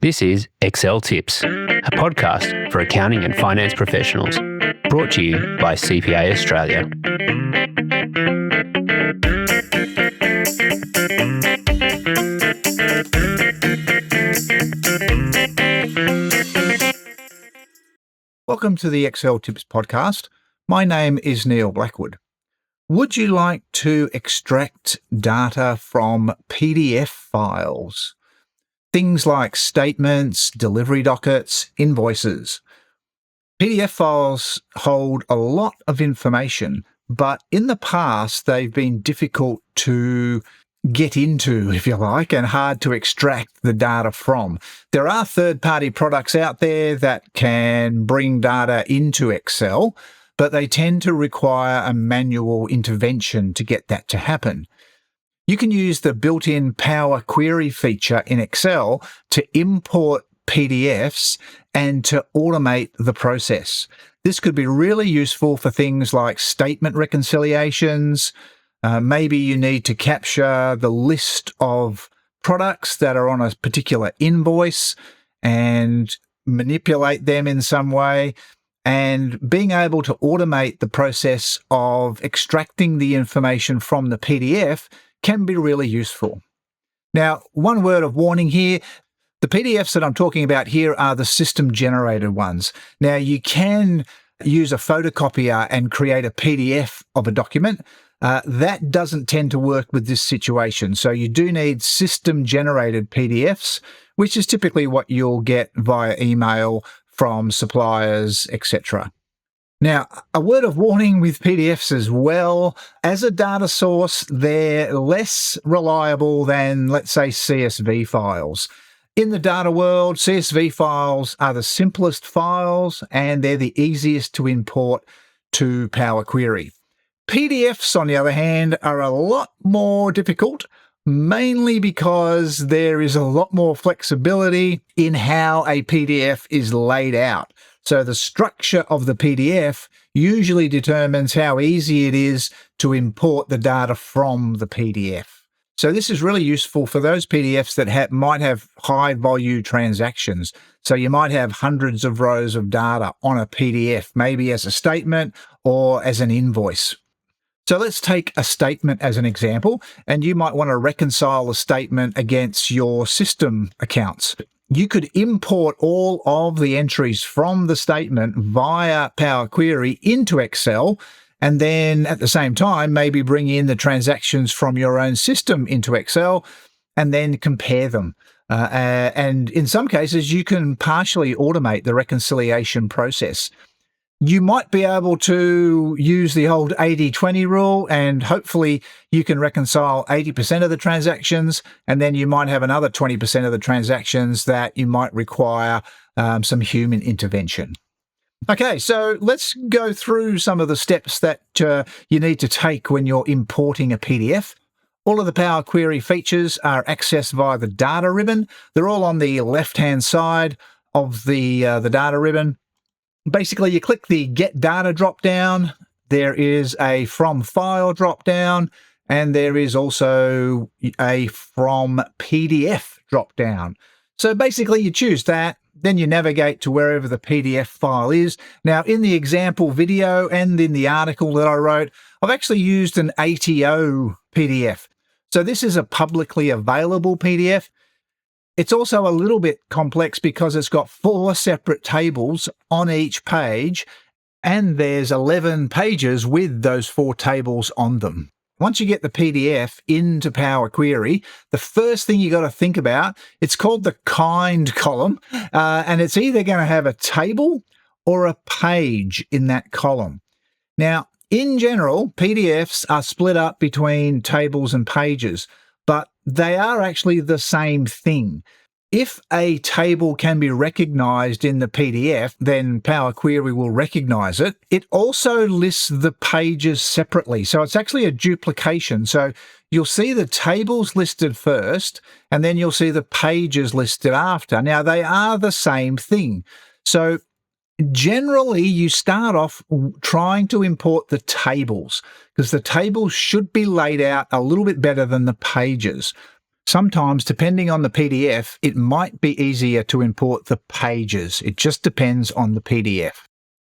This is Excel Tips, a podcast for accounting and finance professionals, brought to you by CPA Australia. Welcome to the Excel Tips podcast. My name is Neil Blackwood. Would you like to extract data from PDF files? Things like statements, delivery dockets, invoices. PDF files hold a lot of information, but in the past they've been difficult to get into, if you like, and hard to extract the data from. There are third-party products out there that can bring data into Excel, but they tend to require a manual intervention to get that to happen. You can use the built-in Power Query feature in Excel to import PDFs and to automate the process. This could be really useful for things like statement reconciliations. Maybe you need to capture the list of products that are on a particular invoice and manipulate them in some way. And being able to automate the process of extracting the information from the PDF can be really useful. Now, one word of warning here, the PDFs that I'm talking about here are the system-generated ones. Now, you can use a photocopier and create a PDF of a document. That doesn't tend to work with this situation. So you do need system-generated PDFs, which is typically what you'll get via email from suppliers, etc. Now, a word of warning with PDFs as well. As a data source, they're less reliable than, let's say, CSV files. In the data world, CSV files are the simplest files and they're the easiest to import to Power Query. PDFs, on the other hand, are a lot more difficult, mainly because there is a lot more flexibility in how a PDF is laid out. So the structure of the PDF usually determines how easy it is to import the data from the PDF. So this is really useful for those PDFs that might have high volume transactions. So you might have hundreds of rows of data on a PDF, maybe as a statement or as an invoice. So let's take a statement as an example, and you might want to reconcile the statement against your system accounts. You could import all of the entries from the statement via Power Query into Excel, and then at the same time, maybe bring in the transactions from your own system into Excel and then compare them. And in some cases, you can partially automate the reconciliation process. You might be able to use the old 80-20 rule, and hopefully you can reconcile 80% of the transactions, and then you might have another 20% of the transactions that you might require some human intervention. Okay, so let's go through some of the steps that you need to take when you're importing a PDF. All of the Power Query features are accessed via the data ribbon. They're all on the left-hand side of the data ribbon. Basically, you click the Get Data drop-down, there is a From File drop-down, and there is also a From PDF drop-down. So basically, you choose that, then you navigate to wherever the PDF file is. Now, in the example video and in the article that I wrote, I've actually used an ATO PDF. So this is a publicly available PDF. It's also a little bit complex because it's got 4 separate tables on each page, and there's 11 pages with those 4 tables on them. Once you get the PDF into Power Query, the first thing you got to think about, it's called the kind column, and it's either going to have a table or a page in that column. Now, in general, PDFs are split up between tables and pages, but they are actually the same thing. If a table can be recognized in the PDF, then Power Query will recognize it. It also lists the pages separately. So it's actually a duplication. So you'll see the tables listed first, and then you'll see the pages listed after. Now, they are the same thing. So generally, you start off trying to import the tables because the tables should be laid out a little bit better than the pages. Sometimes, depending on the PDF, it might be easier to import the pages. It just depends on the PDF.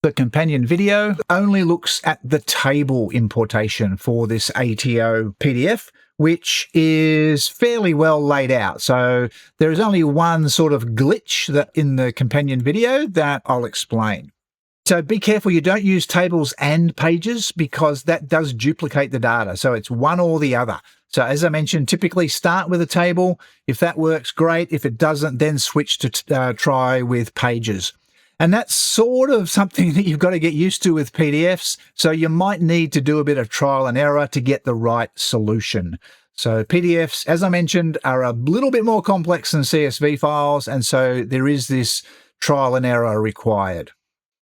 The companion video only looks at the table importation for this ATO PDF, which is fairly well laid out. So there is only one sort of glitch that in the companion video that I'll explain. So be careful you don't use tables and pages because that does duplicate the data. So it's one or the other. So as I mentioned, typically start with a table. If that works, great. If it doesn't, then switch to try with pages. And that's sort of something that you've got to get used to with PDFs. So you might need to do a bit of trial and error to get the right solution. So PDFs, as I mentioned, are a little bit more complex than CSV files. And so there is this trial and error required.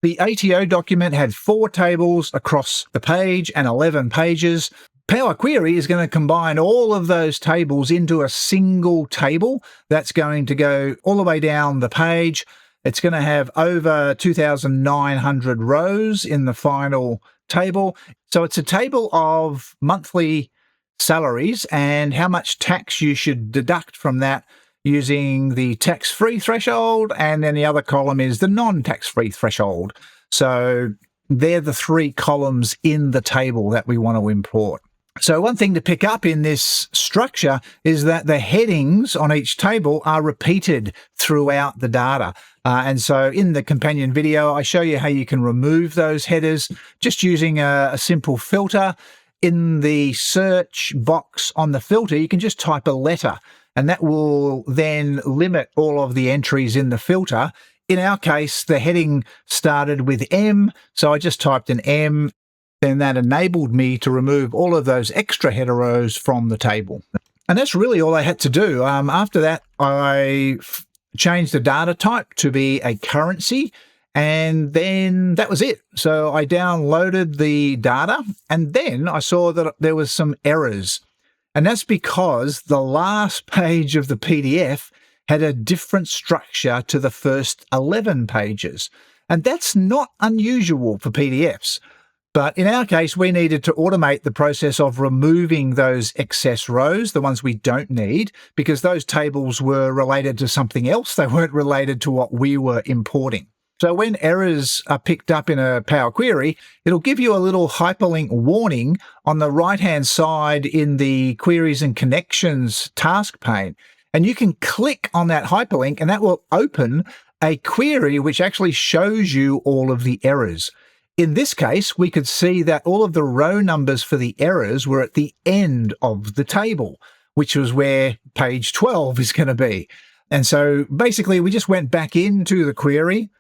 The ATO document had 4 tables across the page and 11 pages. Power Query is going to combine all of those tables into a single table that's going to go all the way down the page. It's going to have over 2,900 rows in the final table. So it's a table of monthly salaries and how much tax you should deduct from that using the tax-free threshold, and then the other column is the non-tax-free threshold. So they're the 3 columns in the table that we want to import. So one thing to pick up in this structure is that the headings on each table are repeated throughout the data. And so in the companion video, I show you how you can remove those headers just using a simple filter. In the search box on the filter, you can just type a letter, and that will then limit all of the entries in the filter. In our case, the heading started with M, so I just typed an M. Then that enabled me to remove all of those extra header rows from the table. And that's really all I had to do. After that, I changed the data type to be a currency, and then that was it. So I downloaded the data, and then I saw that there was some errors. And that's because the last page of the PDF had a different structure to the first 11 pages. And that's not unusual for PDFs. But in our case, we needed to automate the process of removing those excess rows, the ones we don't need, because those tables were related to something else. They weren't related to what we were importing. So when errors are picked up in a Power Query, it'll give you a little hyperlink warning on the right-hand side in the Queries and Connections task pane. And you can click on that hyperlink, and that will open a query which actually shows you all of the errors. In this case, we could see that all of the row numbers for the errors were at the end of the table, which was where page 12 is going to be. And so basically, we just went back into the query,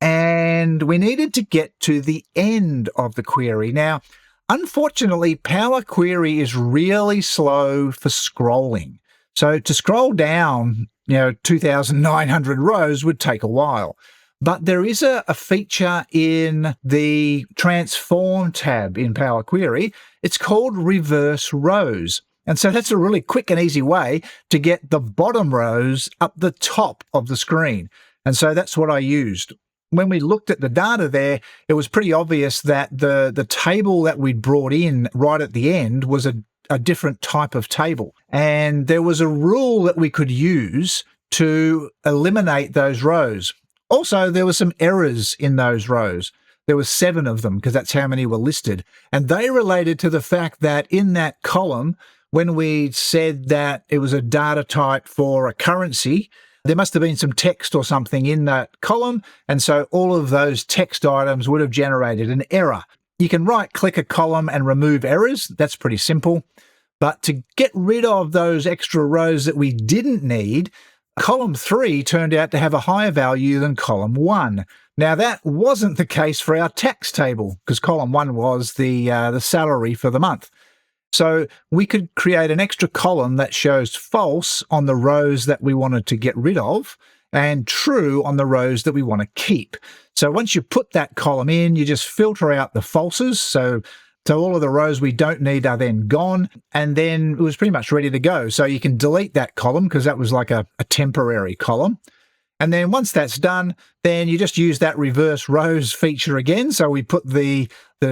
and we needed to get to the end of the query. Now, unfortunately, Power Query is really slow for scrolling. So to scroll down, 2,900 rows would take a while. But there is a feature in the Transform tab in Power Query. It's called Reverse Rows. And so that's a really quick and easy way to get the bottom rows up the top of the screen. And so that's what I used. When we looked at the data there, it was pretty obvious that the table that we'd brought in right at the end was a different type of table. And there was a rule that we could use to eliminate those rows. Also, there were some errors in those rows. There were 7 of them because that's how many were listed. And they related to the fact that in that column, when we said that it was a data type for a currency, there must have been some text or something in that column. And so all of those text items would have generated an error. You can right-click a column and remove errors. That's pretty simple. But to get rid of those extra rows that we didn't need, column 3 turned out to have a higher value than column 1. Now, that wasn't the case for our tax table because column 1 was the salary for the month. So we could create an extra column that shows false on the rows that we wanted to get rid of and true on the rows that we want to keep. So once you put that column in, you just filter out the falses. So all of the rows we don't need are then gone, and then it was pretty much ready to go. So you can delete that column because that was like a temporary column. And then once that's done, then you just use that reverse rows feature again. So we put the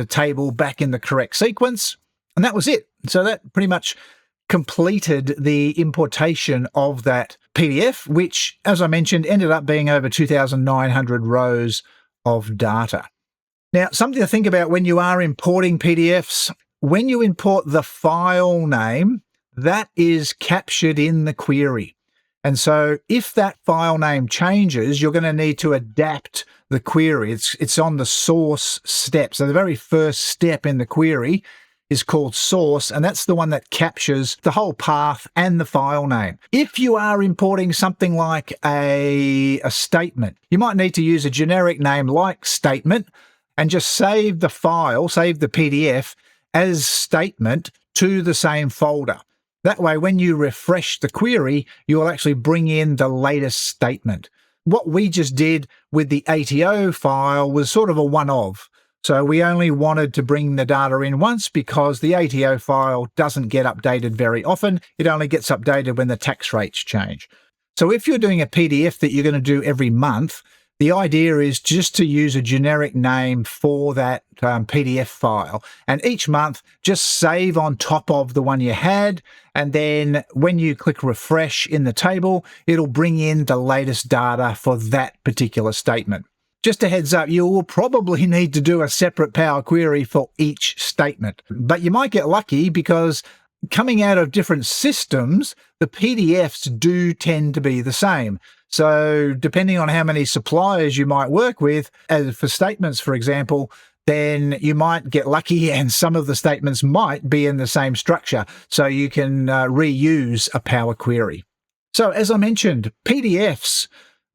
table back in the correct sequence, and that was it. So that pretty much completed the importation of that PDF, which, as I mentioned, ended up being over 2,900 rows of data. Now, something to think about when you are importing PDFs, when you import the file name, that is captured in the query. And so if that file name changes, you're going to need to adapt the query. It's on the source step. So the very first step in the query is called source, and that's the one that captures the whole path and the file name. If you are importing something like a statement, you might need to use a generic name like statement and just save the file, save the PDF as statement to the same folder. That way, when you refresh the query, you will actually bring in the latest statement. What we just did with the ATO file was sort of a one-off. So we only wanted to bring the data in once because the ATO file doesn't get updated very often. It only gets updated when the tax rates change. So if you're doing a PDF that you're going to do every month, the idea is just to use a generic name for that PDF file. And each month, just save on top of the one you had. And then when you click refresh in the table, it'll bring in the latest data for that particular statement. Just a heads up, you will probably need to do a separate Power Query for each statement. But you might get lucky because coming out of different systems, the PDFs do tend to be the same. So depending on how many suppliers you might work with, as for statements, for example, then you might get lucky and some of the statements might be in the same structure. So you can reuse a Power Query. So as I mentioned, PDFs,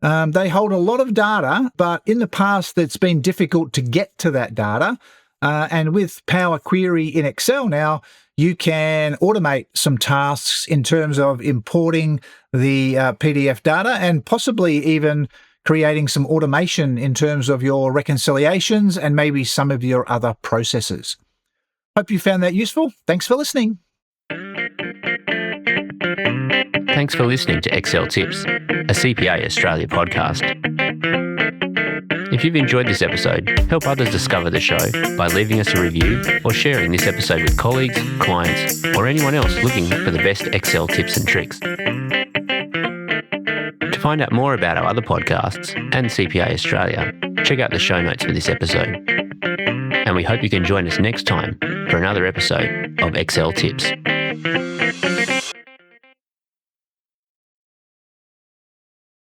they hold a lot of data, but in the past, it's been difficult to get to that data. And with Power Query in Excel now, you can automate some tasks in terms of importing the PDF data and possibly even creating some automation in terms of your reconciliations and maybe some of your other processes. Hope you found that useful. Thanks for listening. Thanks for listening to Excel Tips, a CPA Australia podcast. If you've enjoyed this episode, help others discover the show by leaving us a review or sharing this episode with colleagues, clients, or anyone else looking for the best Excel tips and tricks. To find out more about our other podcasts and CPA Australia, check out the show notes for this episode. And we hope you can join us next time for another episode of Excel Tips.